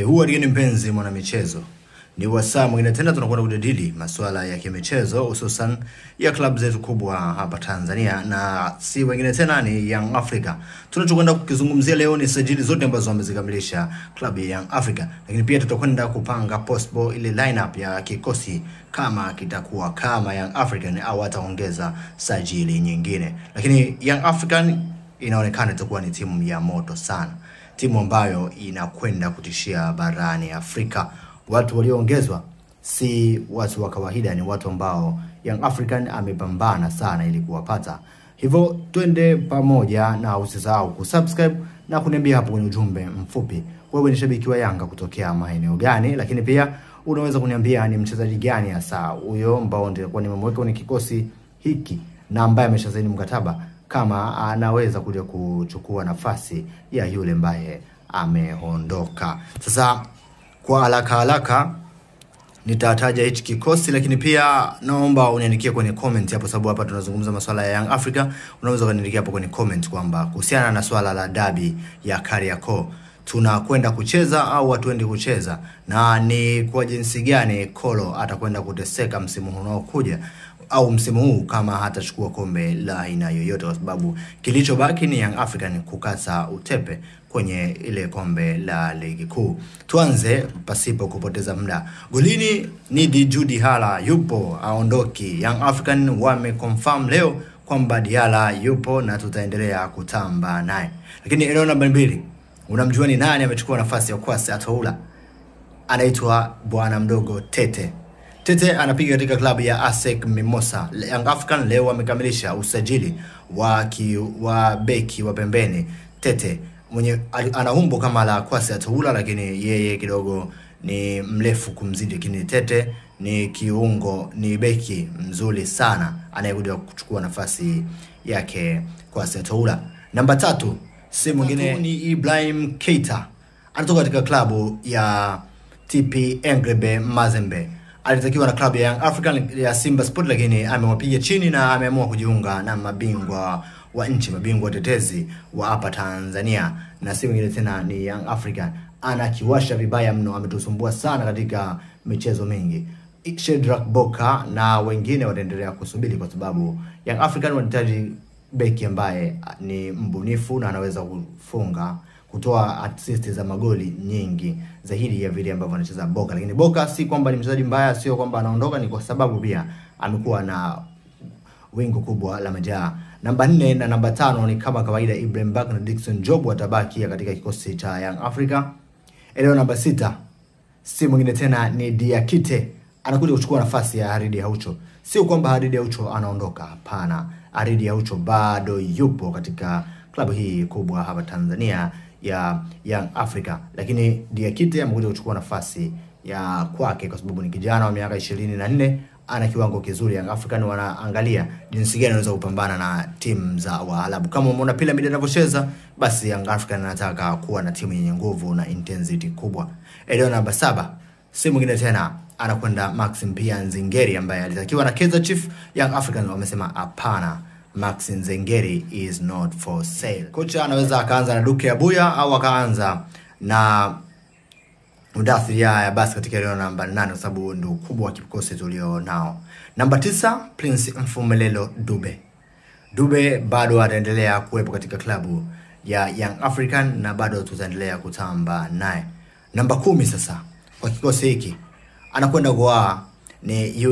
Huwa ni mpenzi mwana michezo. Ni wasaa mwingine tena tunakwenda kujadili masuala ya kimichezo hususan ya klabu zetu kubwa hapa Tanzania na si wengine tena ni Young Africa. Tunachokwenda kukizungumzia leo ni sajili zote ambazo wamezikamilisha klabu ya Young Africa. Lakini pia tutakwenda kupanga possible ile lineup ya kikosi kama kitakuwa kama Young African au ataongeza sajili nyingine. Lakini Young African inaonekana itakuwa ni timu ya moto sana. Timu ambayo inakwenda kutishia barani Afrika. Watu walioongezwa si watu wa kawaida, ni watu ambao Young African amepambana sana ili kuwapata. Hivyo twende pamoja na usisahau kusubscribe na kuniambia hapo kwenye ujumbe mfupi wewe ni shabiki wa Yanga kutokea maeneo gani, lakini pia unaweza kuniambia ni mchezaji gani hasa huyo ambao ndio nimemweka kwenye kikosi hiki na ambaye ameshasaini mkataba kama anaweza kuja kuchukua nafasi ya yule ambaye ameondoka. Sasa kwa haraka nitataja hichi kikosi, lakini pia naomba uniandikie kwenye comment hapo, sababu hapa tunazungumza masuala ya Young Africa. Unaweza kuniandikia hapo kwenye comment kwamba kuhusiana na swala la dabi ya Kariakoo tunakwenda kucheza au hatuendi kucheza, na ni kwa jinsi gani Kolo atakwenda kuteseka msimu unaokuja au msimu huu kama hatachukua kombe la aina yoyote, kwa sababu kilichobaki ni Young African kukasa utepe kwenye ile kombe la ligi kuu. Tuanze pasipo kupoteza muda. Golini ni Djigui Diarra yupo, aondoki. Young African wameconfirm leo kwamba Diarra yupo na tutaendelea kutamba naye. Lakini eneo namba 2, unamjua ni nani amechukua nafasi ya Kwasi Ataula? Anaitwa bwana mdogo Tete. Tete anapiga katika klabu ya ASEC Mimosa. Young African leo wamekamilisha usajili wa beki wa pembeni. Tete mwenye ana umbo kama la Kwasi Ataula, lakini yeye kidogo ni mrefu kumzidi. Lakini Tete ni kiungo, ni beki mzuri sana anayekuja kuchukua nafasi yake Kwasi Ataula. Namba 3 si mwingine ni Ibrahim Keita, anatoka katika klabu ya TP Englebe Mazembe. Alitakiwa na klabu ya Young African ya Simba Sport, lakini amewapiga chini na ameamua kujiunga na mabingwa wa nchi, mabingwa tetezi wa hapa Tanzania, na si mwingine tena ni Young African. Anakiwasha vibaya mno, ametusumbua sana katika michezo mingi. Shedrack Boka na wengine wataendelea kusubiri, kwa sababu Young African wanahitaji beki ambaye ni mbunifu na anaweza kufunga, kutoa assist za magoli nyingi zaidi ya vile ambavyo anacheza Boka. Lakini Boka si kwamba ni mchezaji mbaya, sio kwamba anaondoka, ni kwa sababu pia amekuwa na wingu kubwa la majaa. Namba 4 na namba 5 ni kama kawaida Ibrahim Bak na Dickson Job watabaki katika kikosi cha Young Africa. Eneo namba 6 si mwingine tena ni Diakite, anakuja kuchukua nafasi ya Haridi Aucho. Sio kwamba Haridi Aucho anaondoka, hapana. Haridi Aucho bado yupo katika klabu hii kubwa hapa Tanzania ya Young Africa, lakini Diakite amekuja kuchukua nafasi ya kwake kwa sababu ni kijana wa miaka 24, ana kiwango kizuri. Young African wanaangalia jinsi gani anaweza kupambana na timu za Waarabu. Kama umeona Pyramid anavyocheza, basi Young African anataka kuwa na timu yenye nguvu na intensity kubwa. Eneo namba 7 si mwingine tena, anakwenda Maxim Pia Nzingeri ambaye alitakiwa na Kaizer Chiefs. Young African wamesema hapana, Maxim Nzingeri is not for sale. Kocha anaweza akaanza na Duke Abuya au akaanza na Mudathir ya basi katika eneo namba 8, kwa sababu ndio kubwa wa kikosi tulio nao. Namba 9 Prince Mfumelelo Dube bado ataendelea kuwepo katika klabu ya Young African na bado tutaendelea kutamba naye. Namba 10 sasa kwa kikosi hiki anakwenda goa ni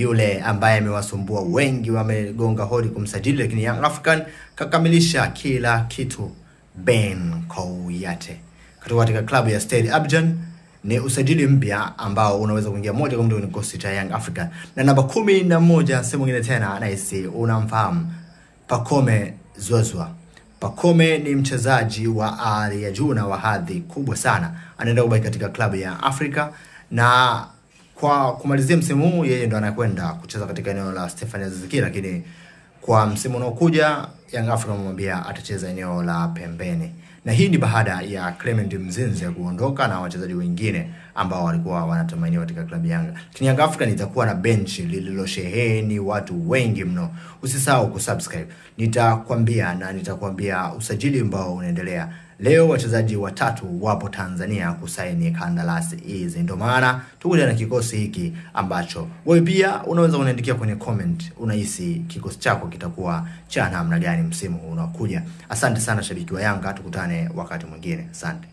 yule ambaye amewasumbua wengi, wamegonga hodi kumsajili, lakini Young African kakamilisha kila kitu. Ben Kouyate kutoka katika klabu ya Stade Abidjan. Ni usajili mpya ambao unaweza kuingia moja kwa moja kwenye kikosi cha Young African. Na namba 11 sehemu nyingine tena naisi unamfahamu, Pacome Zouzoua. Pacome ni mchezaji wa hali ya juu na wa hadhi kubwa sana, anaenda kubaki katika klabu ya Afrika, na kwa kumalizia msimu huu yeye ndo anakwenda kucheza katika eneo la Stefan Aziziki, lakini kwa msimu unaokuja Young Africa wamwambia atacheza eneo la pembeni. Na hii ni baada ya Clement Mzinze kuondoka na wachezaji wengine ambao walikuwa wanatumainiwa katika klabu ya Yanga. Lakini Young Africa nitakuwa na bench lililosheheni watu wengi mno. Usisahau kusubscribe. Nitakwambia usajili ambao unaendelea leo wachezaji watatu wapo Tanzania kusaini kandarasi hizi. Ndio maana tukuja na kikosi hiki ambacho wewe pia unaweza kuniandikia kwenye comment unahisi kikosi chako kitakuwa cha namna gani msimu unaokuja. Asante sana shabiki wa Yanga, tukutane wakati mwingine. Asante.